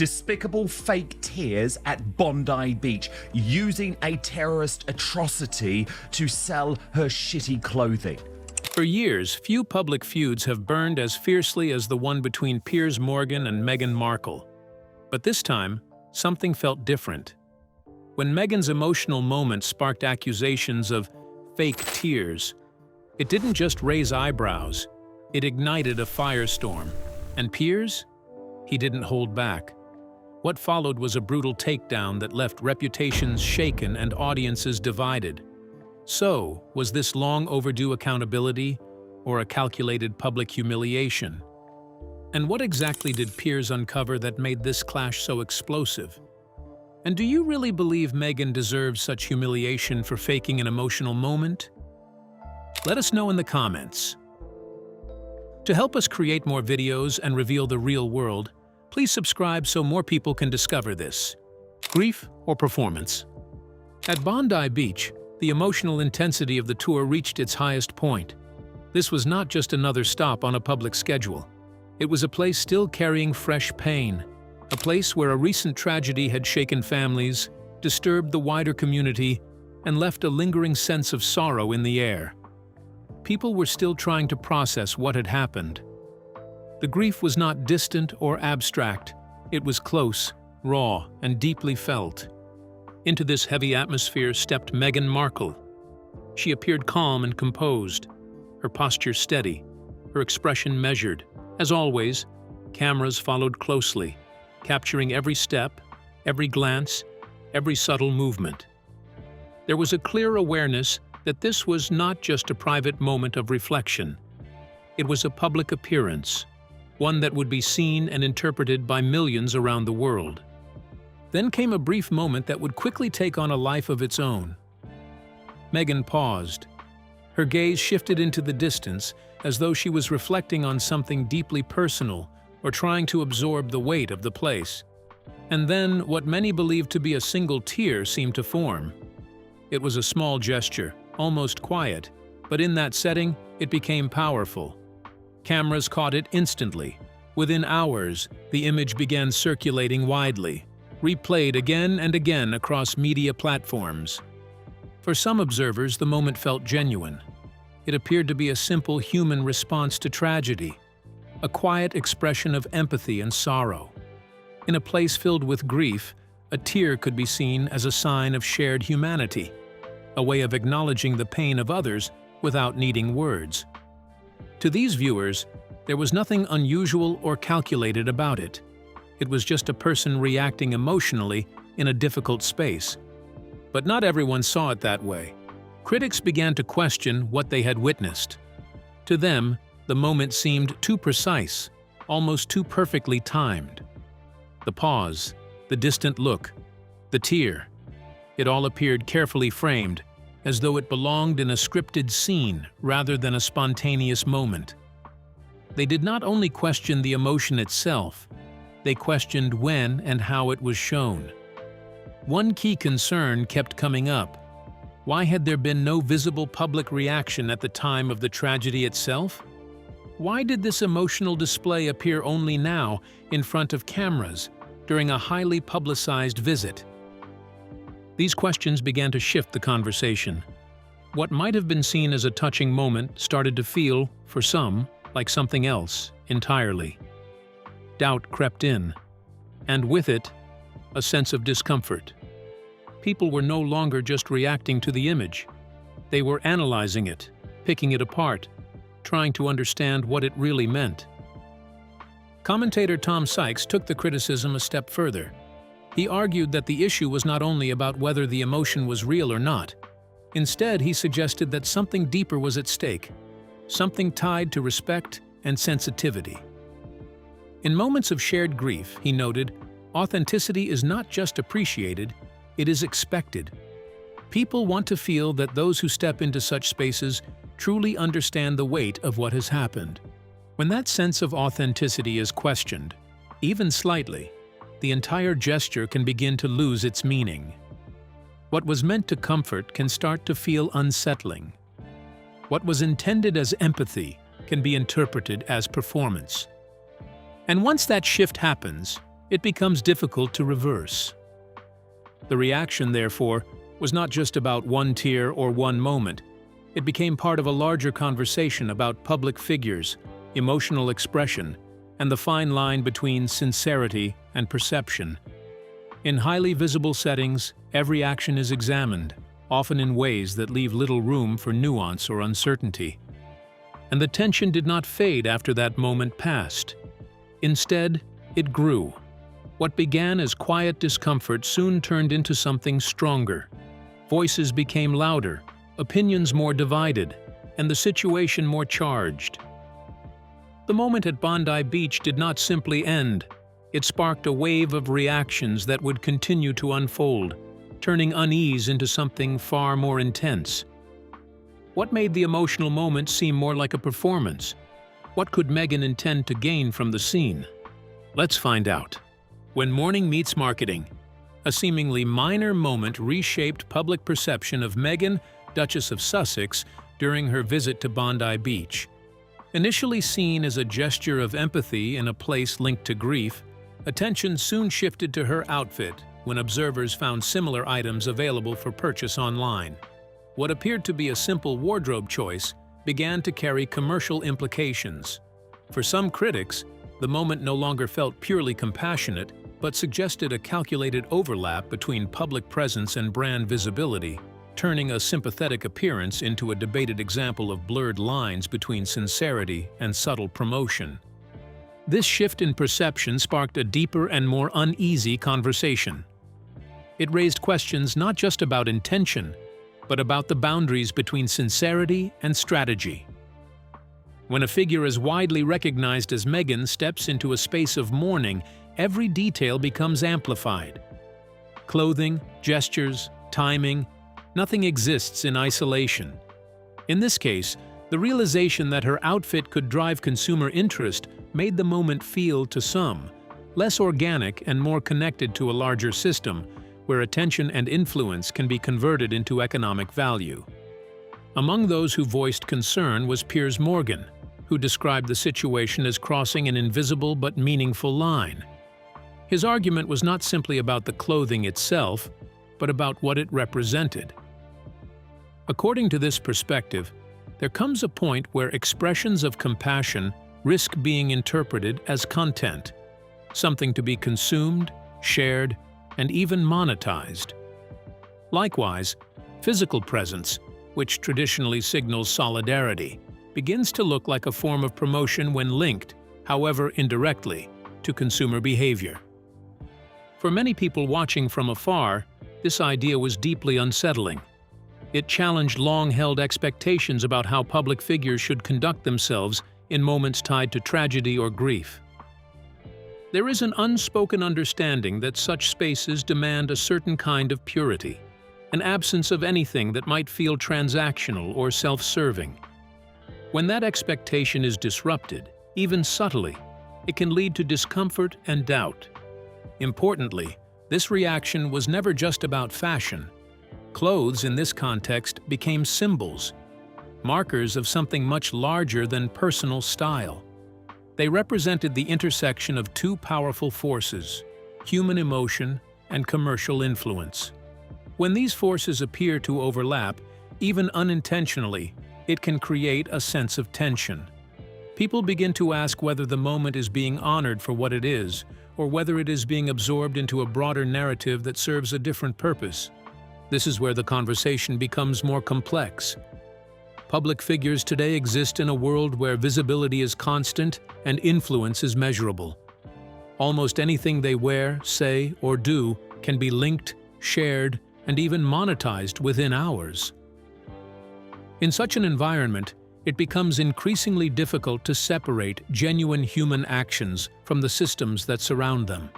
Despicable fake tears at Bondi Beach, using a terrorist atrocity to sell her shitty clothing. For years, few public feuds have burned as fiercely as the one between Piers Morgan and Meghan Markle. But this time, something felt different. When Meghan's emotional moment sparked accusations of fake tears, it didn't just raise eyebrows, it ignited a firestorm. And Piers? He didn't hold back. What followed was a brutal takedown that left reputations shaken and audiences divided. So, was this long-overdue accountability or a calculated public humiliation? And what exactly did Piers uncover that made this clash so explosive? And do you really believe Meghan deserves such humiliation for faking an emotional moment? Let us know in the comments. To help us create more videos and reveal the real world, please subscribe so more people can discover this. Grief or performance? At Bondi Beach, the emotional intensity of the tour reached its highest point. This was not just another stop on a public schedule. It was a place still carrying fresh pain, a place where a recent tragedy had shaken families, disturbed the wider community, and left a lingering sense of sorrow in the air. People were still trying to process what had happened. The grief was not distant or abstract. It was close, raw, and deeply felt. Into this heavy atmosphere stepped Meghan Markle. She appeared calm and composed, her posture steady, her expression measured. As always, cameras followed closely, capturing every step, every glance, every subtle movement. There was a clear awareness that this was not just a private moment of reflection. It was a public appearance, one that would be seen and interpreted by millions around the world. Then came a brief moment that would quickly take on a life of its own. Meghan paused. Her gaze shifted into the distance as though she was reflecting on something deeply personal or trying to absorb the weight of the place. And then what many believed to be a single tear seemed to form. It was a small gesture, almost quiet, but in that setting, it became powerful. Cameras caught it instantly. Within hours, the image began circulating widely, replayed again and again across media platforms. For some observers, the moment felt genuine. It appeared to be a simple human response to tragedy, a quiet expression of empathy and sorrow. In a place filled with grief, a tear could be seen as a sign of shared humanity, a way of acknowledging the pain of others without needing words. To these viewers, there was nothing unusual or calculated about it. It was just a person reacting emotionally in a difficult space. But not everyone saw it that way. Critics began to question what they had witnessed. To them, the moment seemed too precise, almost too perfectly timed. The pause, the distant look, the tear. It all appeared carefully framed, as though it belonged in a scripted scene rather than a spontaneous moment. They did not only question the emotion itself, they questioned when and how it was shown. One key concern kept coming up. Why had there been no visible public reaction at the time of the tragedy itself? Why did this emotional display appear only now in front of cameras during a highly publicized visit? These questions began to shift the conversation. What might have been seen as a touching moment started to feel, for some, like something else entirely. Doubt crept in, and with it, a sense of discomfort. People were no longer just reacting to the image. They were analyzing it, picking it apart, trying to understand what it really meant. Commentator Tom Sykes took the criticism a step further. He argued that the issue was not only about whether the emotion was real or not. Instead, he suggested that something deeper was at stake, something tied to respect and sensitivity. In moments of shared grief, he noted, authenticity is not just appreciated, it is expected. People want to feel that those who step into such spaces truly understand the weight of what has happened. When that sense of authenticity is questioned, even slightly, the entire gesture can begin to lose its meaning. What was meant to comfort can start to feel unsettling. What was intended as empathy can be interpreted as performance. And once that shift happens, it becomes difficult to reverse. The reaction, therefore, was not just about one tear or one moment. It became part of a larger conversation about public figures, emotional expression, and the fine line between sincerity and perception. In highly visible settings, every action is examined, often in ways that leave little room for nuance or uncertainty. And the tension did not fade after that moment passed. Instead, it grew. What began as quiet discomfort soon turned into something stronger. Voices became louder, opinions more divided, and the situation more charged. The moment at Bondi Beach did not simply end. It sparked a wave of reactions that would continue to unfold, turning unease into something far more intense. What made the emotional moment seem more like a performance? What could Meghan intend to gain from the scene? Let's find out. When morning meets marketing, a seemingly minor moment reshaped public perception of Meghan, Duchess of Sussex, during her visit to Bondi Beach. Initially seen as a gesture of empathy in a place linked to grief, attention soon shifted to her outfit when observers found similar items available for purchase online. What appeared to be a simple wardrobe choice began to carry commercial implications. For some critics, the moment no longer felt purely compassionate, but suggested a calculated overlap between public presence and brand visibility, turning a sympathetic appearance into a debated example of blurred lines between sincerity and subtle promotion. This shift in perception sparked a deeper and more uneasy conversation. It raised questions not just about intention, but about the boundaries between sincerity and strategy. When a figure as widely recognized as Meghan steps into a space of mourning, every detail becomes amplified. Clothing, gestures, timing, nothing exists in isolation. In this case, the realization that her outfit could drive consumer interest made the moment feel, to some, less organic and more connected to a larger system, where attention and influence can be converted into economic value. Among those who voiced concern was Piers Morgan, who described the situation as crossing an invisible but meaningful line. His argument was not simply about the clothing itself, but about what it represented. According to this perspective, there comes a point where expressions of compassion risk being interpreted as content, something to be consumed, shared, and even monetized. Likewise, physical presence, which traditionally signals solidarity, begins to look like a form of promotion when linked, however indirectly, to consumer behavior. For many people watching from afar, this idea was deeply unsettling. It challenged long-held expectations about how public figures should conduct themselves in moments tied to tragedy or grief. There is an unspoken understanding that such spaces demand a certain kind of purity, an absence of anything that might feel transactional or self-serving. When that expectation is disrupted, even subtly, it can lead to discomfort and doubt. Importantly, this reaction was never just about fashion. Clothes in this context became symbols, markers of something much larger than personal style. They represented the intersection of two powerful forces, human emotion and commercial influence. When these forces appear to overlap, even unintentionally, it can create a sense of tension. People begin to ask whether the moment is being honored for what it is, or whether it is being absorbed into a broader narrative that serves a different purpose. This is where the conversation becomes more complex. Public figures today exist in a world where visibility is constant and influence is measurable. Almost anything they wear, say, or do can be linked, shared, and even monetized within hours. In such an environment, it becomes increasingly difficult to separate genuine human actions from the systems that surround them.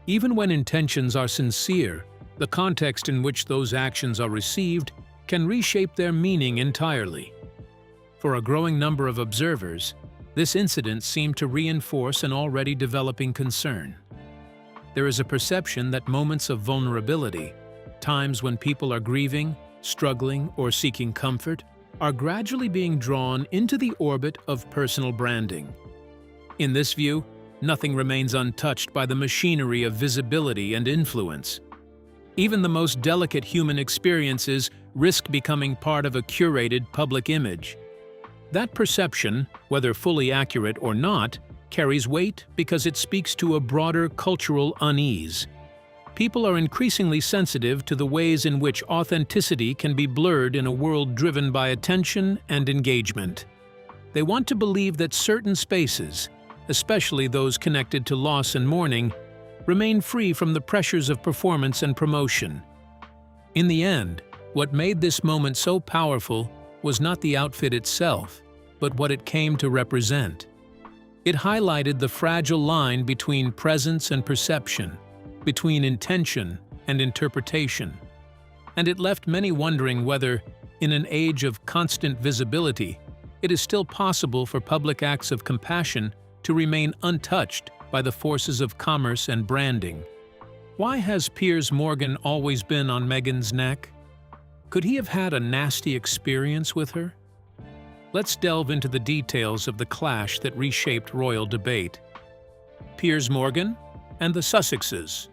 Even when intentions are sincere, the context in which those actions are received can reshape their meaning entirely. For a growing number of observers, this incident seemed to reinforce an already developing concern. There is a perception that moments of vulnerability, times when people are grieving, struggling, or seeking comfort, are gradually being drawn into the orbit of personal branding. In this view, nothing remains untouched by the machinery of visibility and influence. Even the most delicate human experiences risk becoming part of a curated public image. That perception, whether fully accurate or not, carries weight because it speaks to a broader cultural unease. People are increasingly sensitive to the ways in which authenticity can be blurred in a world driven by attention and engagement. They want to believe that certain spaces, especially those connected to loss and mourning, remain free from the pressures of performance and promotion. In the end, what made this moment so powerful was not the outfit itself, but what it came to represent. It highlighted the fragile line between presence and perception, between intention and interpretation. And it left many wondering whether, in an age of constant visibility, it is still possible for public acts of compassion to remain untouched by the forces of commerce and branding. Why has Piers Morgan always been on Meghan's neck? Could he have had a nasty experience with her? Let's delve into the details of the clash that reshaped royal debate. Piers Morgan and the Sussexes.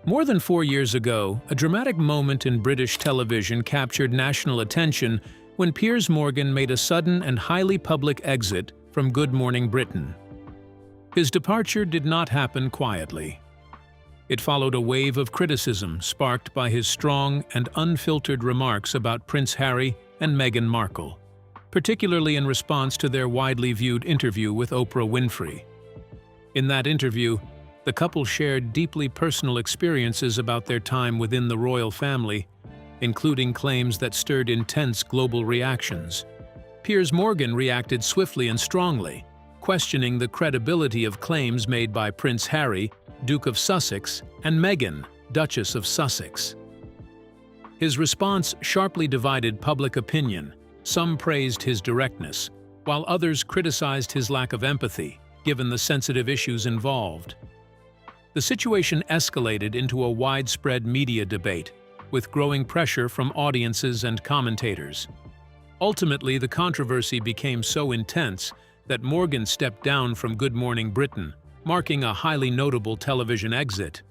More than 4 years ago, a dramatic moment in British television captured national attention when Piers Morgan made a sudden and highly public exit from Good Morning Britain. His departure did not happen quietly. It followed a wave of criticism sparked by his strong and unfiltered remarks about Prince Harry and Meghan Markle, particularly in response to their widely viewed interview with Oprah Winfrey. In that interview, the couple shared deeply personal experiences about their time within the royal family, including claims that stirred intense global reactions. Piers Morgan reacted swiftly and strongly, questioning the credibility of claims made by Prince Harry, Duke of Sussex, and Meghan, Duchess of Sussex. His response sharply divided public opinion. Some praised his directness, while others criticized his lack of empathy, given the sensitive issues involved. The situation escalated into a widespread media debate, with growing pressure from audiences and commentators. Ultimately, the controversy became so intense that Morgan stepped down from Good Morning Britain, marking a highly notable television exit.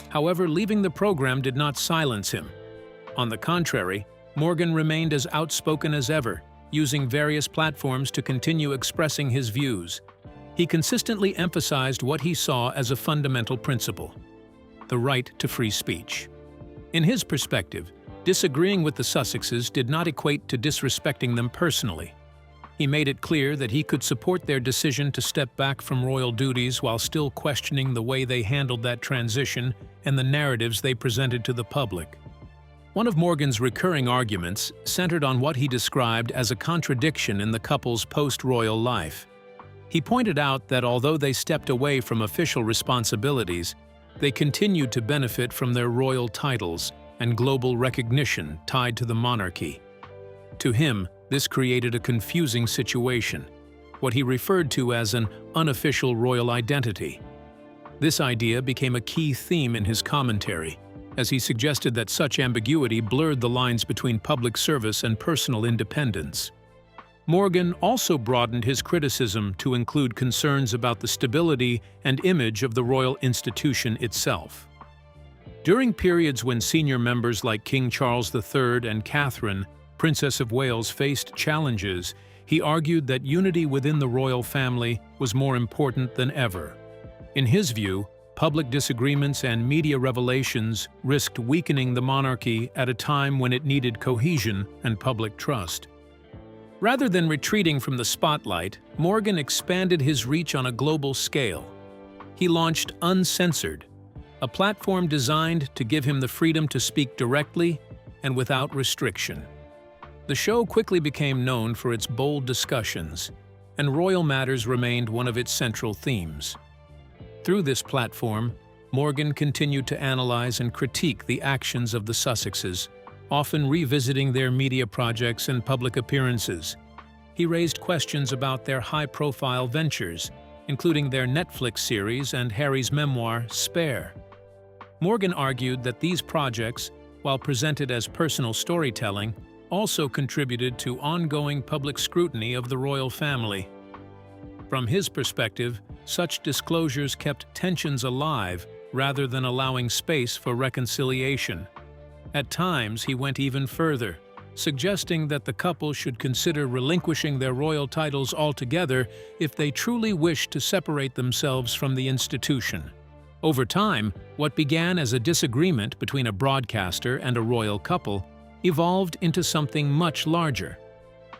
However, leaving the program did not silence him. On the contrary, Morgan remained as outspoken as ever, using various platforms to continue expressing his views. He consistently emphasized what he saw as a fundamental principle: the right to free speech. In his perspective, disagreeing with the Sussexes did not equate to disrespecting them personally. He made it clear that he could support their decision to step back from royal duties while still questioning the way they handled that transition and the narratives they presented to the public. One of Morgan's recurring arguments centered on what he described as a contradiction in the couple's post-royal life. He pointed out that although they stepped away from official responsibilities, they continued to benefit from their royal titles and global recognition tied to the monarchy. To him, this created a confusing situation, what he referred to as an unofficial royal identity. This idea became a key theme in his commentary, as he suggested that such ambiguity blurred the lines between public service and personal independence. Morgan also broadened his criticism to include concerns about the stability and image of the royal institution itself. During periods when senior members like King Charles III and Catherine, Princess of Wales, faced challenges, he argued that unity within the royal family was more important than ever. In his view, public disagreements and media revelations risked weakening the monarchy at a time when it needed cohesion and public trust. Rather than retreating from the spotlight, Morgan expanded his reach on a global scale. He launched Uncensored, a platform designed to give him the freedom to speak directly and without restriction. The show quickly became known for its bold discussions, and royal matters remained one of its central themes. Through this platform, Morgan continued to analyze and critique the actions of the Sussexes, often revisiting their media projects and public appearances. He raised questions about their high-profile ventures, including their Netflix series and Harry's memoir, Spare. Morgan argued that these projects, while presented as personal storytelling, also contributed to ongoing public scrutiny of the royal family. From his perspective, such disclosures kept tensions alive rather than allowing space for reconciliation. At times, he went even further, suggesting that the couple should consider relinquishing their royal titles altogether if they truly wished to separate themselves from the institution. Over time, what began as a disagreement between a broadcaster and a royal couple evolved into something much larger.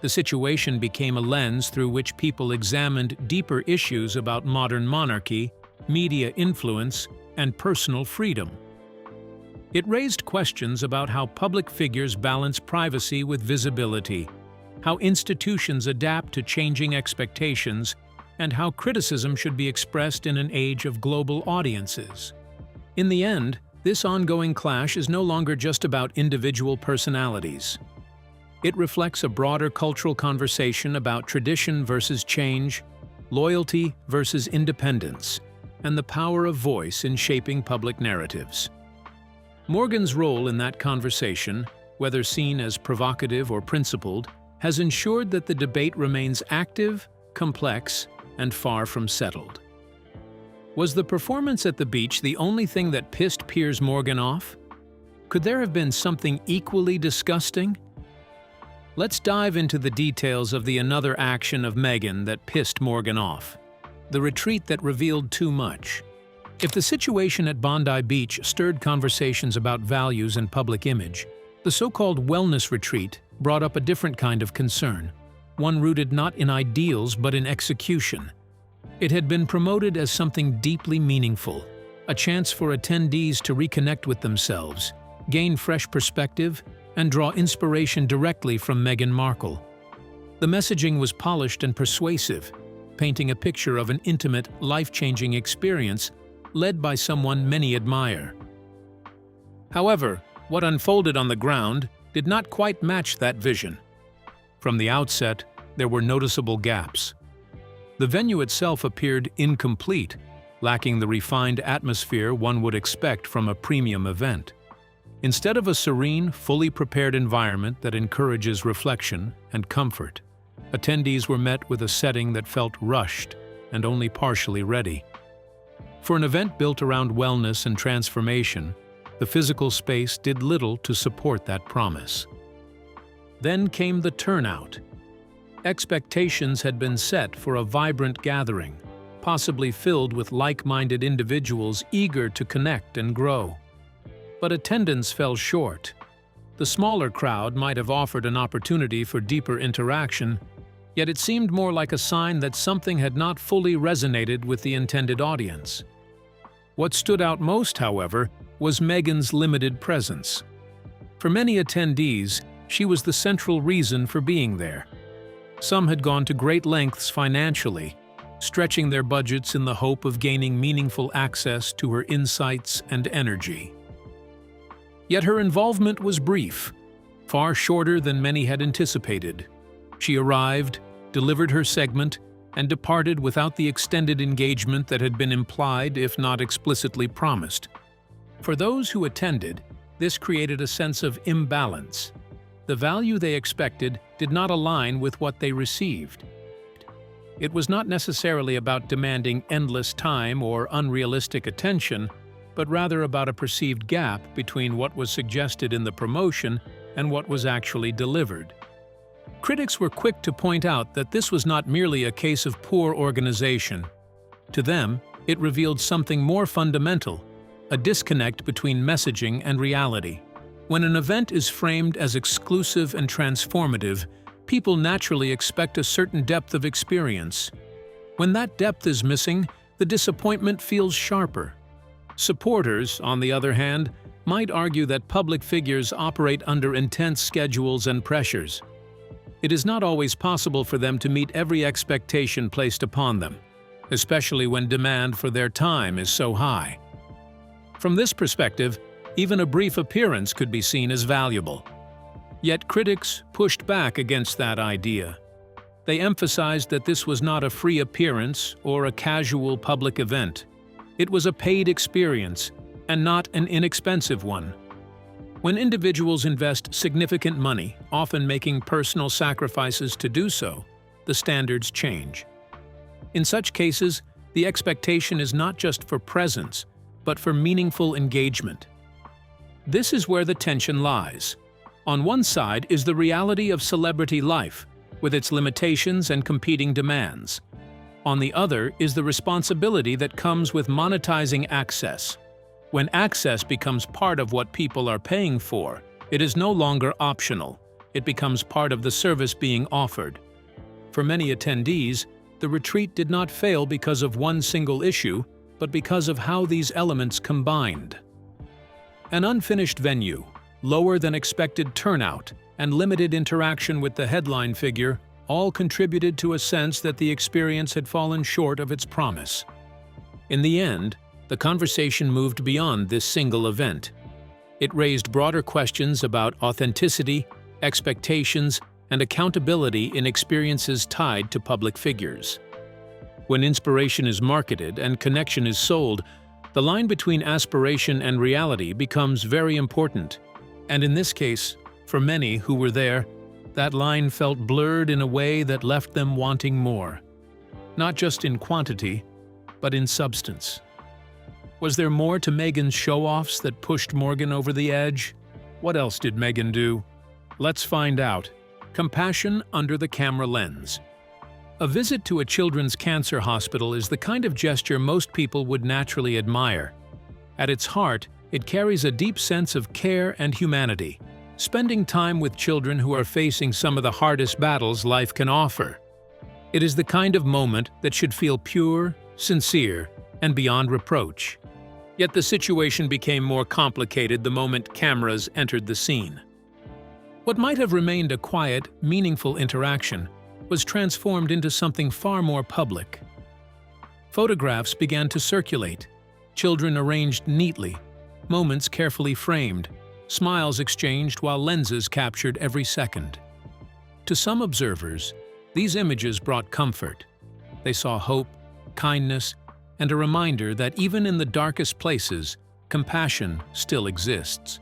The situation became a lens through which people examined deeper issues about modern monarchy, media influence, and personal freedom. It raised questions about how public figures balance privacy with visibility, how institutions adapt to changing expectations, and how criticism should be expressed in an age of global audiences. In the end, this ongoing clash is no longer just about individual personalities. It reflects a broader cultural conversation about tradition versus change, loyalty versus independence, and the power of voice in shaping public narratives. Morgan's role in that conversation, whether seen as provocative or principled, has ensured that the debate remains active, complex, and far from settled. Was the performance at the beach the only thing that pissed Piers Morgan off? Could there have been something equally disgusting? Let's dive into the details of the another action of Meghan that pissed Morgan off: the retreat that revealed too much. If the situation at Bondi Beach stirred conversations about values and public image, the so-called wellness retreat brought up a different kind of concern, one rooted not in ideals but in execution. It had been promoted as something deeply meaningful, a chance for attendees to reconnect with themselves, gain fresh perspective, and draw inspiration directly from Meghan Markle. The messaging was polished and persuasive, painting a picture of an intimate, life-changing experience led by someone many admire. However, what unfolded on the ground did not quite match that vision. From the outset, there were noticeable gaps. The venue itself appeared incomplete, lacking the refined atmosphere one would expect from a premium event. Instead of a serene, fully prepared environment that encourages reflection and comfort, attendees were met with a setting that felt rushed and only partially ready. For an event built around wellness and transformation, the physical space did little to support that promise. Then came the turnout. Expectations had been set for a vibrant gathering, possibly filled with like-minded individuals eager to connect and grow. But attendance fell short. The smaller crowd might have offered an opportunity for deeper interaction, yet it seemed more like a sign that something had not fully resonated with the intended audience. What stood out most, however, was Meghan's limited presence. For many attendees, she was the central reason for being there. Some had gone to great lengths financially, stretching their budgets in the hope of gaining meaningful access to her insights and energy. Yet her involvement was brief, far shorter than many had anticipated. She arrived, delivered her segment, and departed without the extended engagement that had been implied, if not explicitly promised. For those who attended, this created a sense of imbalance. The value they expected did not align with what they received. It was not necessarily about demanding endless time or unrealistic attention, but rather about a perceived gap between what was suggested in the promotion and what was actually delivered. Critics were quick to point out that this was not merely a case of poor organization. To them, it revealed something more fundamental, a disconnect between messaging and reality. When an event is framed as exclusive and transformative, people naturally expect a certain depth of experience. When that depth is missing, the disappointment feels sharper. Supporters, on the other hand, might argue that public figures operate under intense schedules and pressures. It is not always possible for them to meet every expectation placed upon them, especially when demand for their time is so high. From this perspective, even a brief appearance could be seen as valuable. Yet critics pushed back against that idea. They emphasized that this was not a free appearance or a casual public event. It was a paid experience, and not an inexpensive one. When individuals invest significant money, often making personal sacrifices to do so, the standards change. In such cases, The expectation is not just for presence, but for meaningful engagement. This is where the tension lies. On one side is the reality of celebrity life, with its limitations and competing demands. On the other is the responsibility that comes with monetizing access. When access becomes part of what people are paying for, it is no longer optional. It becomes part of the service being offered. For many attendees, the retreat did not fail because of one single issue, but because of how these elements combined. An unfinished venue, lower than expected turnout, and limited interaction with the headline figure all contributed to a sense that the experience had fallen short of its promise. In the end, the conversation moved beyond this single event. It raised broader questions about authenticity, expectations, and accountability in experiences tied to public figures. When inspiration is marketed and connection is sold, the line between aspiration and reality becomes very important. And in this case, for many who were there, that line felt blurred in a way that left them wanting more. Not just in quantity, but in substance. Was there more to Meghan's show-offs that pushed Morgan over the edge? What else did Meghan do? Let's find out. Compassion under the camera lens. A visit to a children's cancer hospital is the kind of gesture most people would naturally admire. At its heart, it carries a deep sense of care and humanity, spending time with children who are facing some of the hardest battles life can offer. It is the kind of moment that should feel pure, sincere, and beyond reproach. Yet the situation became more complicated the moment cameras entered the scene. What might have remained a quiet, meaningful interaction was transformed into something far more public. Photographs began to circulate, children arranged neatly, moments carefully framed, smiles exchanged while lenses captured every second. To some observers, these images brought comfort. They saw hope, kindness, and a reminder that even in the darkest places, compassion still exists.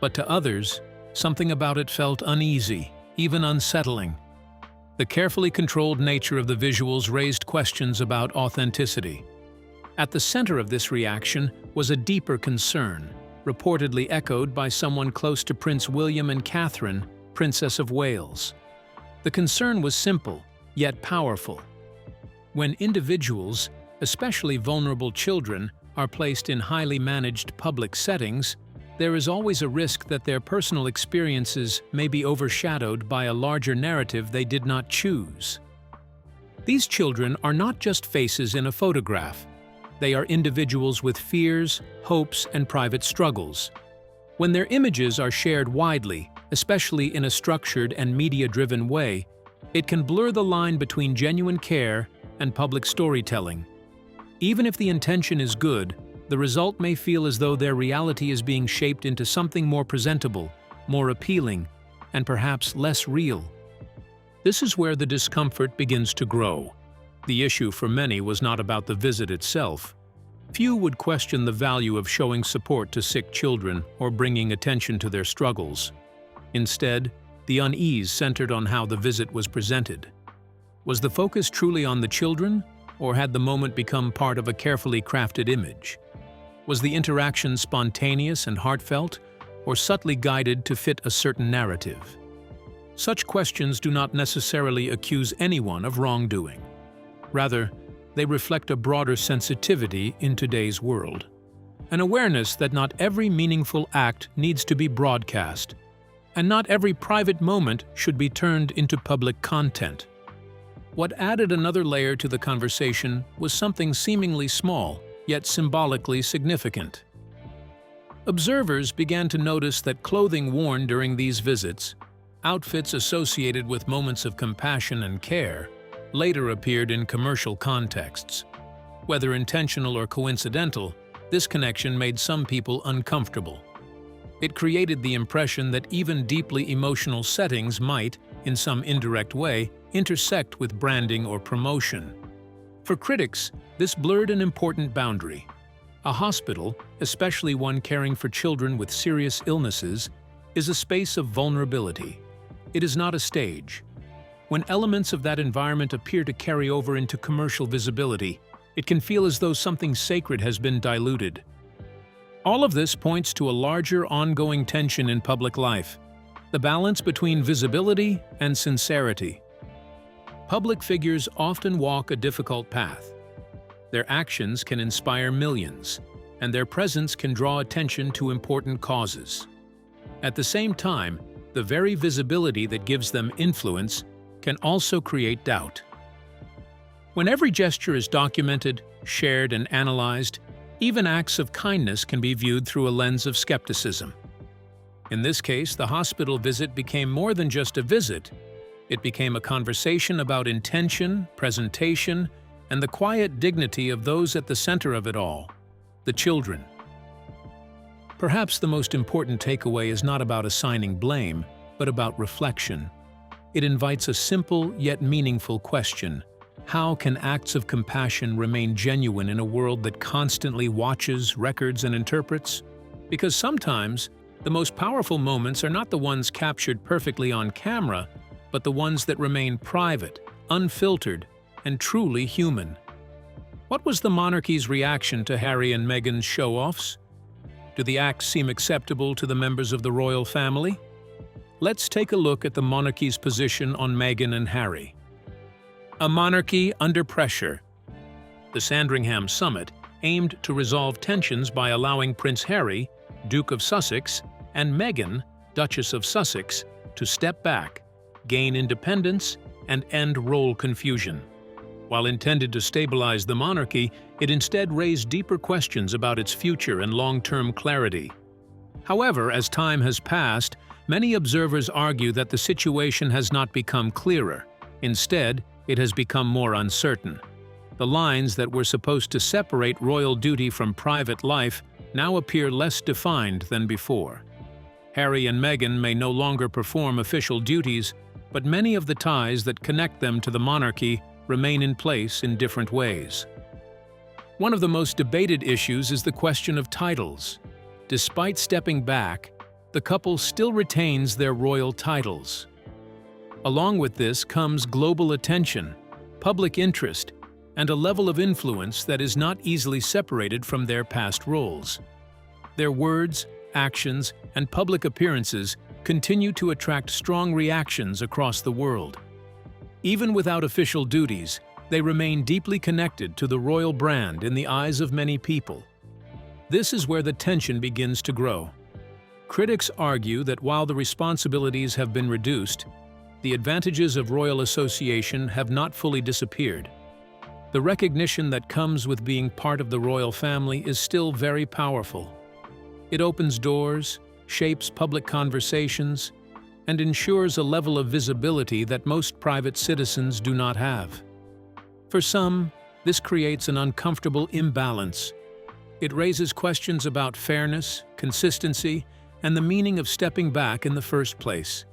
But to others, something about it felt uneasy, even unsettling. The carefully controlled nature of the visuals raised questions about authenticity. At the center of this reaction was a deeper concern, reportedly echoed by someone close to Prince William and Catherine, Princess of Wales. The concern was simple, yet powerful. When individuals, especially vulnerable children, are placed in highly managed public settings, there is always a risk that their personal experiences may be overshadowed by a larger narrative they did not choose. These children are not just faces in a photograph. They are individuals with fears, hopes, and private struggles. When their images are shared widely, especially in a structured and media-driven way, it can blur the line between genuine care and public storytelling. Even if the intention is good, the result may feel as though their reality is being shaped into something more presentable, more appealing, and perhaps less real. This is where the discomfort begins to grow. The issue for many was not about the visit itself. Few would question the value of showing support to sick children or bringing attention to their struggles. Instead, the unease centered on how the visit was presented. Was the focus truly on the children, or had the moment become part of a carefully crafted image? Was the interaction spontaneous and heartfelt, or subtly guided to fit a certain narrative? Such questions do not necessarily accuse anyone of wrongdoing. Rather, they reflect a broader sensitivity in today's world. An awareness that not every meaningful act needs to be broadcast, and not every private moment should be turned into public content. What added another layer to the conversation was something seemingly small, yet symbolically significant. Observers began to notice that clothing worn during these visits, outfits associated with moments of compassion and care, later appeared in commercial contexts. Whether intentional or coincidental, this connection made some people uncomfortable. It created the impression that even deeply emotional settings might, in some indirect way, intersect with branding or promotion. For critics, this blurred an important boundary. A hospital, especially one caring for children with serious illnesses, is a space of vulnerability. It is not a stage. When elements of that environment appear to carry over into commercial visibility, It can feel as though something sacred has been diluted. All of this points to a larger ongoing tension in public life, the balance between visibility and sincerity. Public figures often walk a difficult path. Their actions can inspire millions, and their presence can draw attention to important causes. At the same time, the very visibility that gives them influence can also create doubt. When every gesture is documented, shared, and analyzed, even acts of kindness can be viewed through a lens of skepticism. In this case, the hospital visit became more than just a visit. It became a conversation about intention, presentation, and the quiet dignity of those at the center of it all, the children. Perhaps the most important takeaway is not about assigning blame, but about reflection. It invites a simple yet meaningful question. How can acts of compassion remain genuine in a world that constantly watches, records, and interprets? Because sometimes, the most powerful moments are not the ones captured perfectly on camera, but the ones that remain private, unfiltered, and truly human. What was the monarchy's reaction to Harry and Meghan's show-offs? Do the acts seem acceptable to the members of the royal family? Let's take a look at the monarchy's position on Meghan and Harry. A monarchy under pressure. The Sandringham summit aimed to resolve tensions by allowing Prince Harry, Duke of Sussex, and Meghan, Duchess of Sussex, to step back, gain independence, and end role confusion. While intended to stabilize the monarchy, it instead raised deeper questions about its future and long-term clarity. However, as time has passed, many observers argue that the situation has not become clearer. Instead, it has become more uncertain. The lines that were supposed to separate royal duty from private life now appear less defined than before. Harry and Meghan may no longer perform official duties, but many of the ties that connect them to the monarchy remain in place in different ways. One of the most debated issues is the question of titles. Despite stepping back, the couple still retains their royal titles. Along with this comes global attention, public interest, and a level of influence that is not easily separated from their past roles. Their words, actions, and public appearances continue to attract strong reactions across the world. Even without official duties, they remain deeply connected to the royal brand in the eyes of many people. This is where the tension begins to grow. Critics argue that while the responsibilities have been reduced, the advantages of royal association have not fully disappeared. The recognition that comes with being part of the royal family is still very powerful. It opens doors, shapes public conversations, and ensures a level of visibility that most private citizens do not have. For some, this creates an uncomfortable imbalance. It raises questions about fairness, consistency, and the meaning of stepping back in the first place.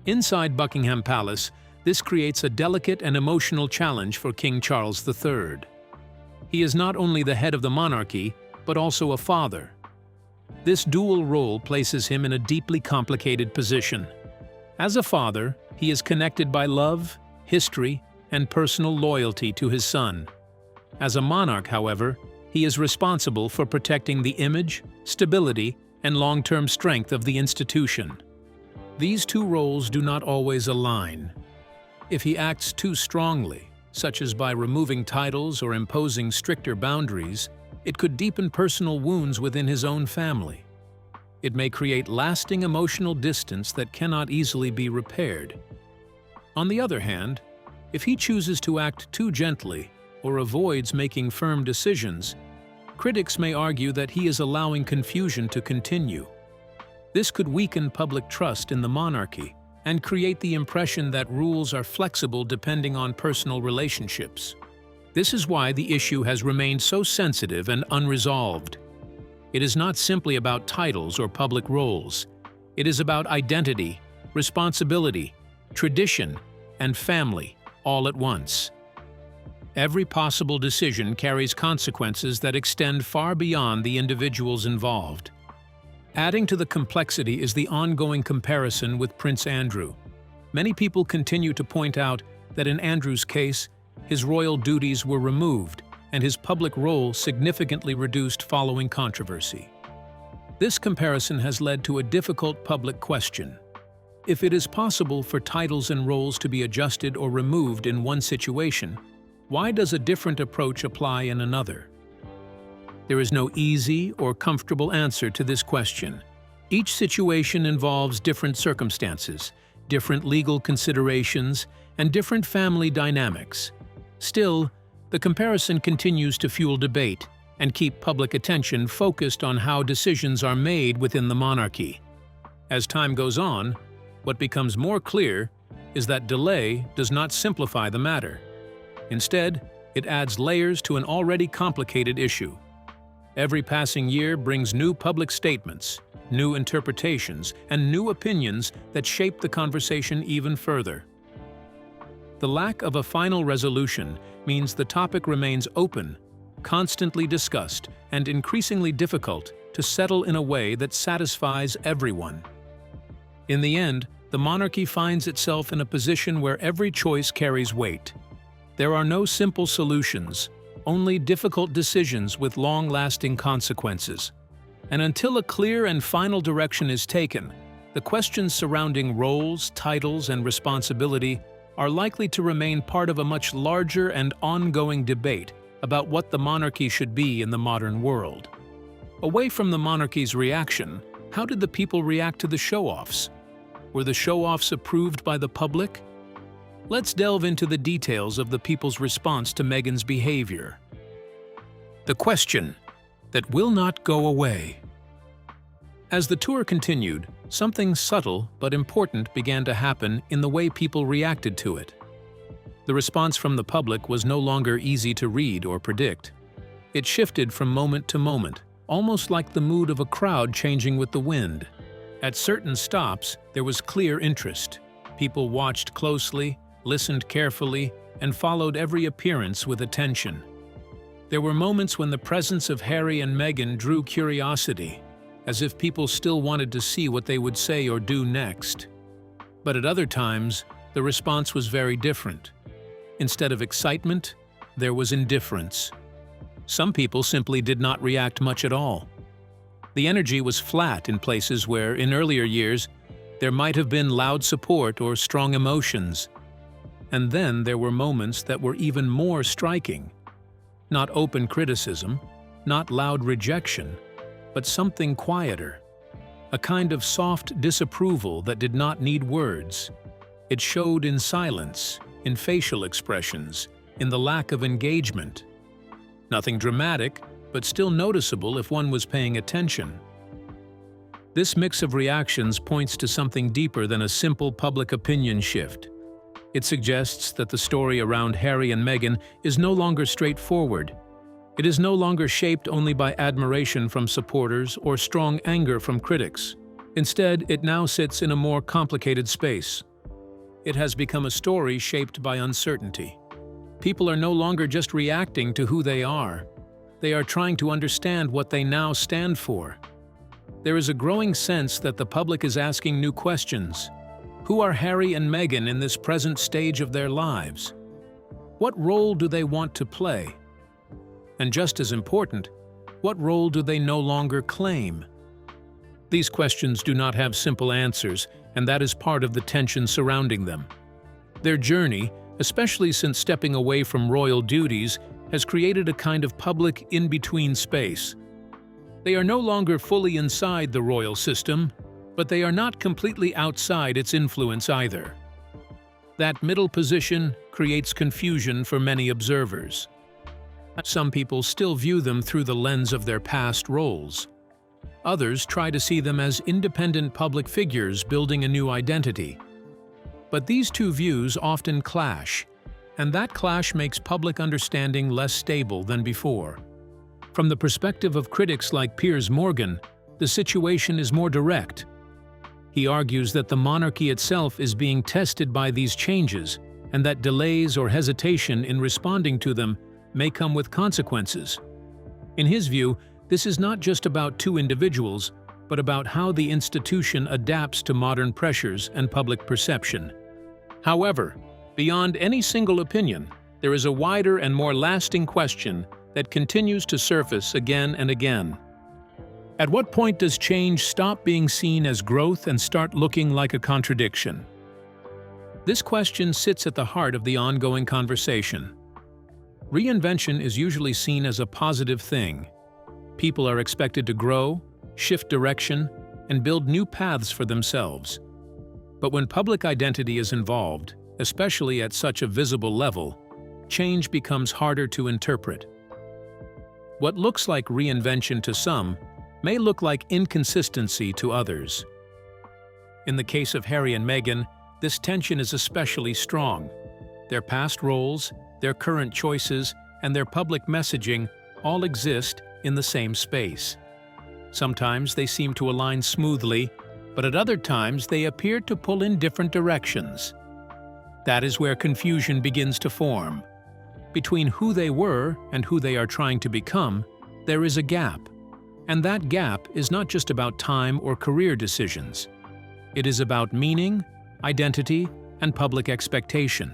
Inside Buckingham Palace, this creates a delicate and emotional challenge for King Charles III. He is not only the head of the monarchy, but also a father. This dual role places him in a deeply complicated position. As a father, he is connected by love, history, and personal loyalty to his son. As a monarch, however, he is responsible for protecting the image, stability, and long-term strength of the institution. These two roles do not always align. If he acts too strongly, such as by removing titles or imposing stricter boundaries, it could deepen personal wounds within his own family. It may create lasting emotional distance that cannot easily be repaired. On the other hand, if he chooses to act too gently or avoids making firm decisions, critics may argue that he is allowing confusion to continue. This could weaken public trust in the monarchy and create the impression that rules are flexible depending on personal relationships. This is why the issue has remained so sensitive and unresolved. It is not simply about titles or public roles. It is about identity, responsibility, tradition, and family, all at once. Every possible decision carries consequences that extend far beyond the individuals involved. Adding to the complexity is the ongoing comparison with Prince Andrew. Many people continue to point out that in Andrew's case, his royal duties were removed and his public role significantly reduced following controversy. This comparison has led to a difficult public question. If it is possible for titles and roles to be adjusted or removed in one situation, why does a different approach apply in another? There is no easy or comfortable answer to this question. Each situation involves different circumstances, different legal considerations, and different family dynamics. Still, the comparison continues to fuel debate and keep public attention focused on how decisions are made within the monarchy. As time goes on, what becomes more clear is that delay does not simplify the matter. Instead, it adds layers to an already complicated issue. Every passing year brings new public statements, new interpretations, and new opinions that shape the conversation even further. The lack of a final resolution means the topic remains open, constantly discussed, and increasingly difficult to settle in a way that satisfies everyone. In the end, the monarchy finds itself in a position where every choice carries weight. There are no simple solutions, only difficult decisions with long-lasting consequences. And until a clear and final direction is taken, the questions surrounding roles, titles, and responsibility are likely to remain part of a much larger and ongoing debate about what the monarchy should be in the modern world. Away from the monarchy's reaction, how did the people react to the show-offs? Were the show-offs approved by the public? Let's delve into the details of the people's response to Meghan's behavior. The question that will not go away. As the tour continued, something subtle but important began to happen in the way people reacted to it. The response from the public was no longer easy to read or predict. It shifted from moment to moment, almost like the mood of a crowd changing with the wind. At certain stops, there was clear interest. People watched closely, listened carefully, and followed every appearance with attention. There were moments when the presence of Harry and Meghan drew curiosity, as if people still wanted to see what they would say or do next. But at other times, the response was very different. Instead of excitement, there was indifference. Some people simply did not react much at all. The energy was flat in places where, in earlier years, there might have been loud support or strong emotions. And then there were moments that were even more striking. Not open criticism, not loud rejection, but something quieter. A kind of soft disapproval that did not need words. It showed in silence, in facial expressions, in the lack of engagement. Nothing dramatic, but still noticeable if one was paying attention. This mix of reactions points to something deeper than a simple public opinion shift. It suggests that the story around Harry and Meghan is no longer straightforward. It is no longer shaped only by admiration from supporters or strong anger from critics. Instead, it now sits in a more complicated space. It has become a story shaped by uncertainty. People are no longer just reacting to who they are. They are trying to understand what they now stand for. There is a growing sense that the public is asking new questions. Who are Harry and Meghan in this present stage of their lives? What role do they want to play? And just as important, what role do they no longer claim? These questions do not have simple answers, and that is part of the tension surrounding them. Their journey, especially since stepping away from royal duties, has created a kind of public in-between space. They are no longer fully inside the royal system, but they are not completely outside its influence either. That middle position creates confusion for many observers. Some people still view them through the lens of their past roles. Others try to see them as independent public figures building a new identity. But these two views often clash, and that clash makes public understanding less stable than before. From the perspective of critics like Piers Morgan, the situation is more direct. He argues that the monarchy itself is being tested by these changes, and that delays or hesitation in responding to them may come with consequences. In his view, this is not just about two individuals, but about how the institution adapts to modern pressures and public perception. However, beyond any single opinion, there is a wider and more lasting question that continues to surface again and again. At what point does change stop being seen as growth and start looking like a contradiction? This question sits at the heart of the ongoing conversation. Reinvention is usually seen as a positive thing. People are expected to grow, shift direction, and build new paths for themselves. But when public identity is involved, especially at such a visible level, change becomes harder to interpret. What looks like reinvention to some may look like inconsistency to others. In the case of Harry and Meghan, this tension is especially strong. Their past roles, their current choices, and their public messaging all exist in the same space. Sometimes they seem to align smoothly, but at other times they appear to pull in different directions. That is where confusion begins to form. Between who they were and who they are trying to become, there is a gap. And that gap is not just about time or career decisions. It is about meaning, identity, and public expectation.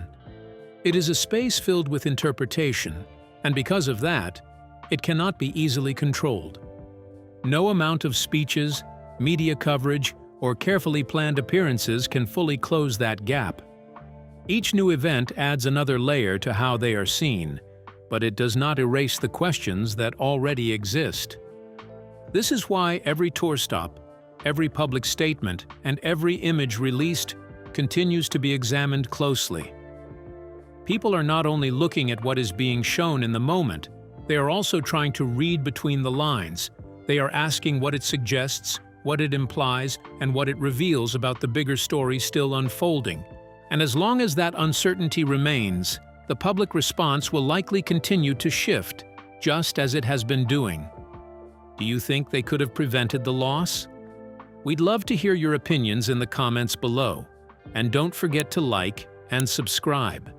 It is a space filled with interpretation, and because of that, it cannot be easily controlled. No amount of speeches, media coverage, or carefully planned appearances can fully close that gap. Each new event adds another layer to how they are seen, but it does not erase the questions that already exist. This is why every tour stop, every public statement, and every image released continues to be examined closely. People are not only looking at what is being shown in the moment, they are also trying to read between the lines. They are asking what it suggests, what it implies, and what it reveals about the bigger story still unfolding. And as long as that uncertainty remains, the public response will likely continue to shift, just as it has been doing. Do you think they could have prevented the loss? We'd love to hear your opinions in the comments below. And don't forget to like and subscribe.